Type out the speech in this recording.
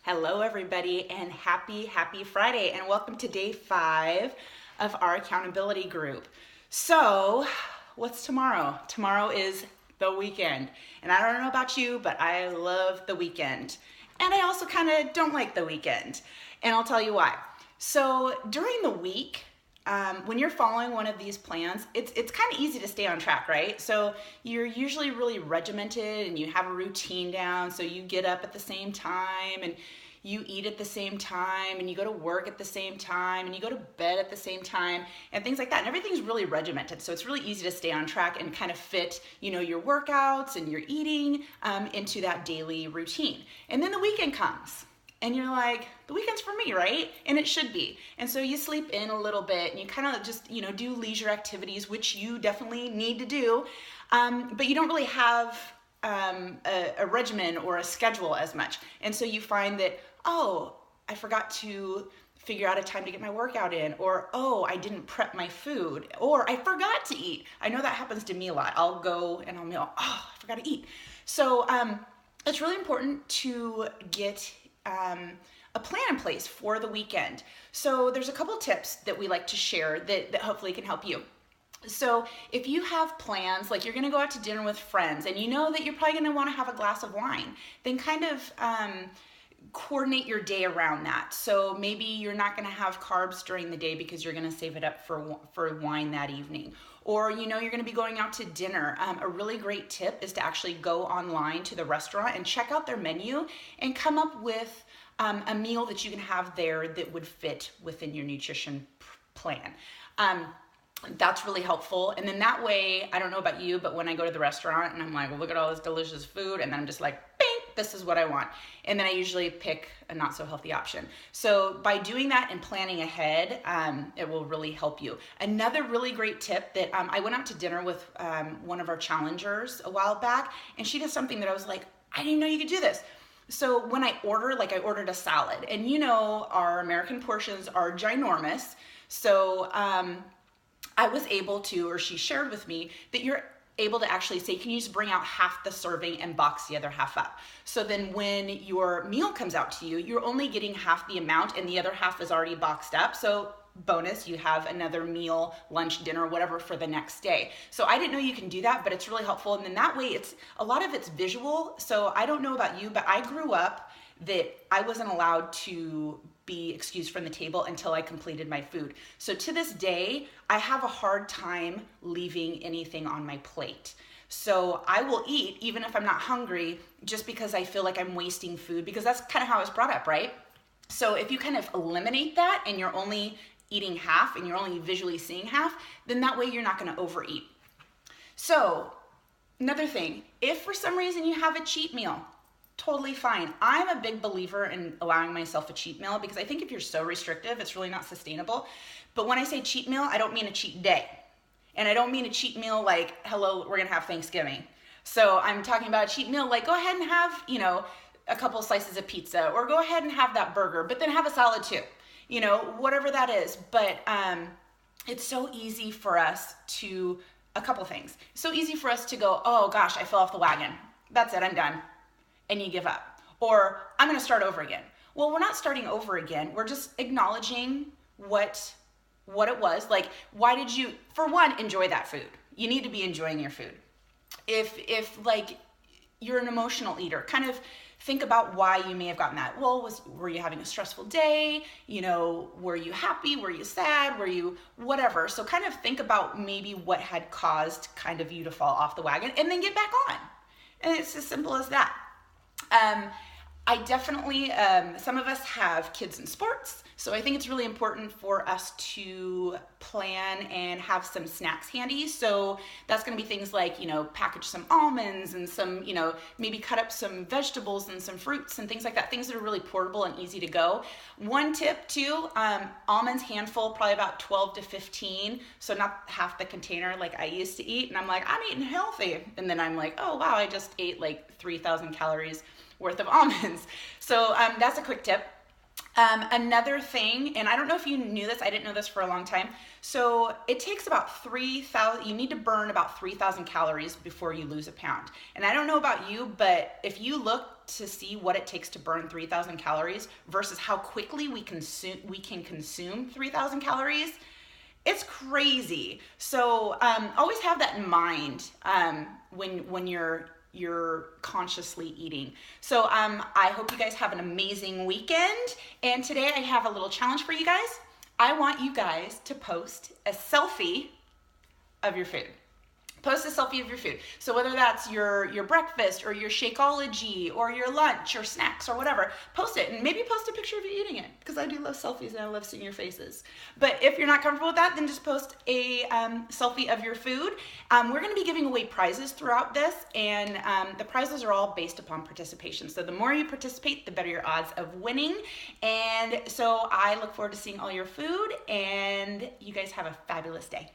Hello, everybody, and happy Friday, and welcome to day 5 of our accountability group. So, what's tomorrow? Tomorrow is the weekend, and I don't know about you, but I love the weekend, and I also kind of don't like the weekend, and I'll tell you why. So, during the week, when you're following one of these plans, it's kind of easy to stay on track, right? So you're usually really regimented and you have a routine down. So you get up at the same time and you eat at the same time and you go to work at the same time and you go to bed at the same time and things like that. And everything's really regimented. So it's really easy to stay on track and kind of fit, your workouts and your eating into that daily routine. And then the weekend comes. And you're like, the weekend's for me, right? And it should be. And so you sleep in a little bit and you kind of just, do leisure activities, which you definitely need to do. But you don't really have a regimen or a schedule as much. And so you find that, I forgot to figure out a time to get my workout in, or, I didn't prep my food, or I forgot to eat. I know that happens to me a lot. I'll go and I'll meal, I forgot to eat. So it's really important to get a plan in place for the weekend. So there's a couple tips that we like to share that hopefully can help you. So if you have plans, like you're going to go out to dinner with friends and you know that you're probably going to want to have a glass of wine, then kind of coordinate your day around that. So maybe you're not going to have carbs during the day because you're going to save it up for wine that evening. Or you're going to be going out to dinner. A really great tip is to actually go online to the restaurant and check out their menu and come up with a meal that you can have there that would fit within your nutrition plan. That's really helpful. And then that way, I don't know about you, but when I go to the restaurant and I'm like, well, look at all this delicious food, and then I'm just like, bing, this is what I want. And then I usually pick a not so healthy option. So by doing that and planning ahead, it will really help you. Another really great tip that I went out to dinner with one of our challengers a while back, and she did something that I was like, I didn't know you could do this. So when I ordered a salad, and our American portions are ginormous. So I was able to, or she shared with me, that you're able to actually say, can you just bring out half the serving and box the other half up? So then when your meal comes out to you, you're only getting half the amount and the other half is already boxed up. So bonus, you have another meal, lunch, dinner, whatever for the next day. So I didn't know you can do that, but it's really helpful. And then that way a lot of it's visual. So I don't know about you, but I grew up that I wasn't allowed to be excused from the table until I completed my food. So to this day, I have a hard time leaving anything on my plate. So I will eat even if I'm not hungry, just because I feel like I'm wasting food, because that's kind of how I was brought up, right? So if you kind of eliminate that and you're only eating half and you're only visually seeing half, then that way you're not going to overeat. So another thing, if for some reason you have a cheat meal, totally fine. I'm a big believer in allowing myself a cheat meal, because I think if you're so restrictive, it's really not sustainable. But when I say cheat meal, I don't mean a cheat day. And I don't mean a cheat meal like, hello, we're going to have Thanksgiving. So I'm talking about a cheat meal like, go ahead and have, a couple slices of pizza, or go ahead and have that burger, but then have a salad too. Whatever that is. But it's so easy for us to, a couple things. So easy for us to go, oh gosh, I fell off the wagon. That's it, I'm done. And you give up. Or I'm going to start over again. Well, we're not starting over again. We're just acknowledging what it was. Like, why did you, for one, enjoy that food? You need to be enjoying your food. If like you're an emotional eater, kind of think about why you may have gotten that. Well, were you having a stressful day? Were you happy? Were you sad? Were you whatever? So kind of think about maybe what had caused kind of you to fall off the wagon, and then get back on. And it's as simple as that. I definitely, some of us have kids in sports, so I think it's really important for us to plan and have some snacks handy. So that's going to be things like, package some almonds and some, maybe cut up some vegetables and some fruits and things like that, things that are really portable and easy to go. One tip too, almonds handful, probably about 12 to 15, so not half the container like I used to eat. And I'm like, I'm eating healthy. And then I'm like, oh wow, I just ate like 3,000 calories worth of almonds. So that's a quick tip. Another thing, and I don't know if you knew this, I didn't know this for a long time. So it takes about 3,000, you need to burn about 3,000 calories before you lose a pound. And I don't know about you, but if you look to see what it takes to burn 3,000 calories versus how quickly we can consume 3,000 calories, it's crazy. So always have that in mind when you're consciously eating. So I hope you guys have an amazing weekend. And today I have a little challenge for you guys. I want you guys to post a selfie of your food. Post a selfie of your food. So whether that's your breakfast or your Shakeology or your lunch or snacks or whatever, post it, and maybe post a picture of you eating it, because I do love selfies and I love seeing your faces. But if you're not comfortable with that, then just post a selfie of your food. We're going to be giving away prizes throughout this, and the prizes are all based upon participation. So the more you participate, the better your odds of winning. And so I look forward to seeing all your food, and you guys have a fabulous day.